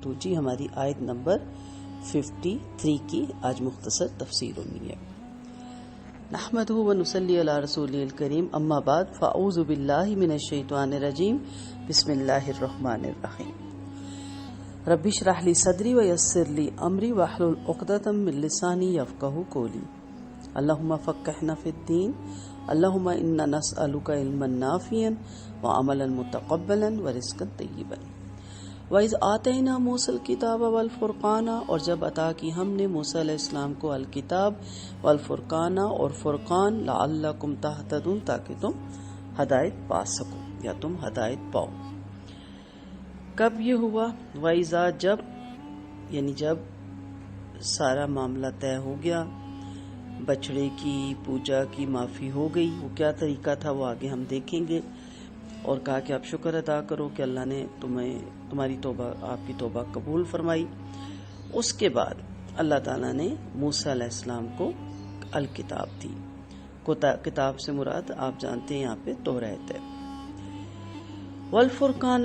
تو جی ہماری آیت نمبر 53 کی آج مختصر تفسیر ہونی ہے۔ نحمدہ و نصلی علی رسول الکریم، اما بعد، فاعوذ باللہ من الشیطان الرجیم، بسم اللہ الرحمن الرحیم۔ رب اشرح لی صدری ویسر لی امری واحلل عقدۃ من لسانی یفقہوا قولی۔ اللہم فقہنا فی الدین، اللہم انا نسألک علما نافعا وعملا متقبلا ورزقا طیبا۔ وَإِذْ آتَيْنَا مُوسَى الْكِتَابَ وَالْفُرْقَانَ، اور جب عطا کی ہم نے موسیٰ علیہ السلام کو الکتاب والفرقان اور فرقان، لعلکم تہتدون، تاکہ تم ہدایت پا سکو یا تم ہدایت پاؤ۔ کب یہ ہوا؟ وَإِذَا، جب، یعنی جب سارا معاملہ طے ہو گیا، بچڑے کی پوجا کی معافی ہو گئی۔ وہ کیا طریقہ تھا وہ آگے ہم دیکھیں گے، اور کہا کہ آپ شکر ادا کرو کہ اللہ نے تمہاری توبہ، آپ کی توبہ قبول فرمائی۔ اس کے بعد اللہ تعالیٰ نے موسیٰ علیہ السلام کو الکتاب دی۔ کتاب سے مراد آپ جانتے ہیں یہاں پہ توریت ہے۔ والفرقان،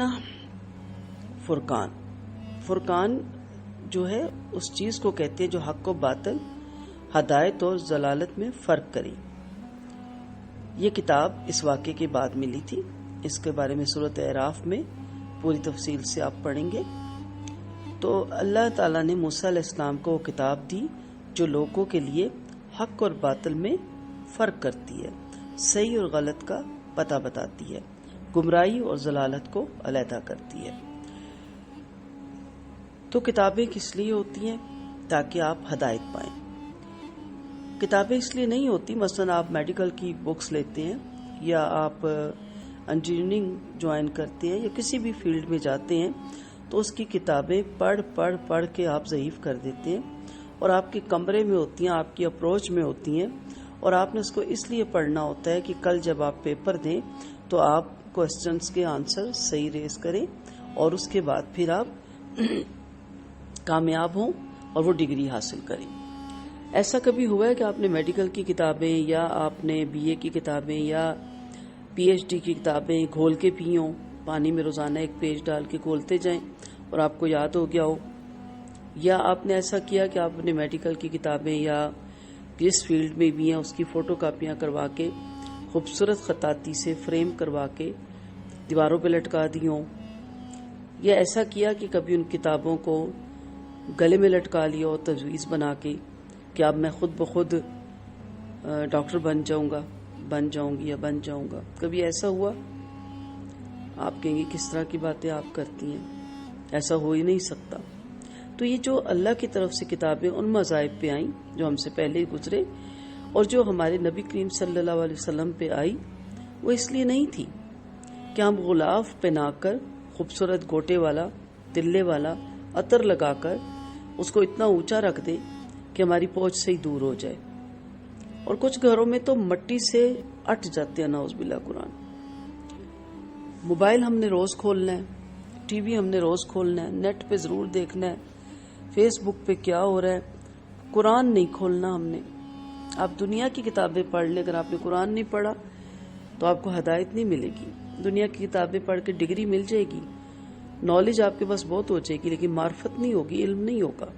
فرقان جو ہے اس چیز کو کہتے ہیں جو حق و باطل، ہدایت اور ضلالت میں فرق کرے۔ یہ کتاب اس واقعے کے بعد ملی تھی، اس کے بارے میں سورۃ اعراف میں پوری تفصیل سے آپ پڑھیں گے۔ تو اللہ تعالیٰ نے موسیٰ علیہ السلام کو وہ کتاب دی جو لوگوں کے لیے حق اور باطل میں فرق کرتی ہے، صحیح اور غلط کا پتہ بتاتی ہے، گمراہی اور ضلالت کو علیحدہ کرتی ہے۔ تو کتابیں کس لیے ہوتی ہیں؟ تاکہ آپ ہدایت پائیں۔ کتابیں اس لیے نہیں ہوتی، مثلا آپ میڈیکل کی بکس لیتے ہیں یا آپ انجینئرنگ جوائن کرتے ہیں یا کسی بھی فیلڈ میں جاتے ہیں تو اس کی کتابیں پڑھ کے آپ ضعیف کر دیتے ہیں، اور آپ کے کمرے میں ہوتی ہیں، آپ کی اپروچ میں ہوتی ہیں، اور آپ نے اس کو اس لیے پڑھنا ہوتا ہے کہ کل جب آپ پیپر دیں تو آپ کوسچنس کے آنسر صحیح ریز کریں اور اس کے بعد پھر آپ کامیاب ہوں اور وہ ڈگری حاصل کریں۔ ایسا کبھی ہوا ہے کہ آپ نے میڈیکل کی کتابیں یا آپ نے BA کی کتابیں یا PhD کی کتابیں گھول کے پی ہوں، پانی میں روزانہ ایک پیج ڈال کے گھولتے جائیں اور آپ کو یاد ہو گیا ہو؟ یا آپ نے ایسا کیا کہ آپ نے میڈیکل کی کتابیں یا جس فیلڈ میں بھی ہیں اس کی فوٹو کاپیاں کروا کے خوبصورت خطاطی سے فریم کروا کے دیواروں پہ لٹکا دی ہوں؟ یا ایسا کیا کہ کبھی ان کتابوں کو گلے میں لٹکا لیا ہو تجویز بنا کے کہ اب میں خود بخود ڈاکٹر بن جاؤں گی یا بن جاؤں گا؟ کبھی ایسا ہوا؟ آپ کہیں گے کس طرح کی باتیں آپ کرتی ہیں، ایسا ہو ہی نہیں سکتا۔ تو یہ جو اللہ کی طرف سے کتابیں ان مذاہب پہ آئیں جو ہم سے پہلے گزرے اور جو ہمارے نبی کریم صلی اللہ علیہ وسلم پہ آئی، وہ اس لیے نہیں تھی کہ ہم غلاف پہنا کر خوبصورت گوٹے والا، تلے والا عطر لگا کر اس کو اتنا اونچا رکھ دیں کہ ہماری پہنچ سے ہی دور ہو جائے۔ اور کچھ گھروں میں تو مٹی سے اٹ جاتے ہیں، نعوذ باللہ قرآن۔ موبائل ہم نے روز کھولنا ہے، ٹی وی ہم نے روز کھولنا ہے، نیٹ پہ ضرور دیکھنا ہے، فیس بک پہ کیا ہو رہا ہے، قرآن نہیں کھولنا ہم نے۔ آپ دنیا کی کتابیں پڑھ لیں، اگر آپ نے قرآن نہیں پڑھا تو آپ کو ہدایت نہیں ملے گی۔ دنیا کی کتابیں پڑھ کے ڈگری مل جائے گی، نالج آپ کے پاس بہت ہو جائے گی، لیکن معرفت نہیں ہوگی، علم نہیں ہوگا۔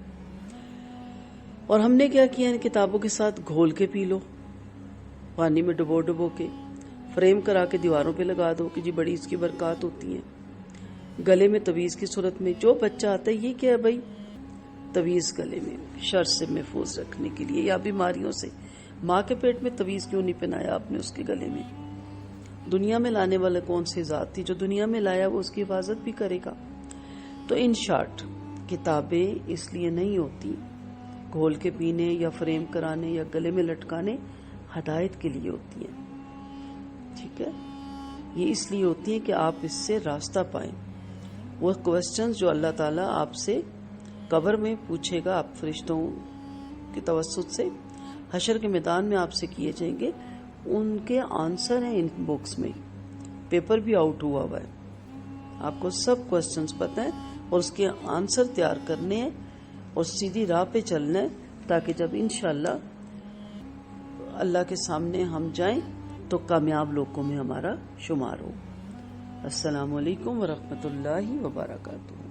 اور ہم نے کیا کیا، ان کتابوں کے ساتھ گھول کے پی لو، پانی میں ڈبو کے فریم کرا کے دیواروں پہ لگا دو کہ جی بڑی اس کی برکات ہوتی ہیں۔ گلے میں تعویذ کی صورت میں جو بچہ آتا ہے، یہ کیا ہے بھائی؟ تعویذ گلے میں شر سے محفوظ رکھنے کے لیے یا بیماریوں سے۔ ماں کے پیٹ میں تعویذ کیوں نہیں پہنایا آپ نے اس کے گلے میں؟ دنیا میں لانے والا کون سی ذات تھی؟ جو دنیا میں لایا وہ اس کی حفاظت بھی کرے گا۔ تو ان شارٹ، کتابیں اس لیے نہیں ہوتی گھول کے پینے یا فریم کرانے یا گلے میں لٹکانے، ہدایت کے لیے ہوتی ہیں۔ ٹھیک ہے، یہ اس لیے ہوتی ہیں کہ آپ اس سے راستہ پائیں۔ وہ کوسچنز جو اللہ تعالیٰ آپ سے قبر میں پوچھے گا، آپ فرشتوں کے توسط سے حشر کے میدان میں آپ سے کیے جائیں گے، ان کے آنسر ہیں ان بکس میں، پیپر بھی آؤٹ ہوا ہے، آپ کو سب کوسچنز پتہ ہیں اور اس کے آنسر تیار کرنے ہیں اور سیدھی راہ پہ چلنا ہے، تاکہ جب انشاءاللہ اللہ کے سامنے ہم جائیں تو کامیاب لوگوں میں ہمارا شمار ہو۔ السلام علیکم ورحمۃ اللہ وبرکاتہ۔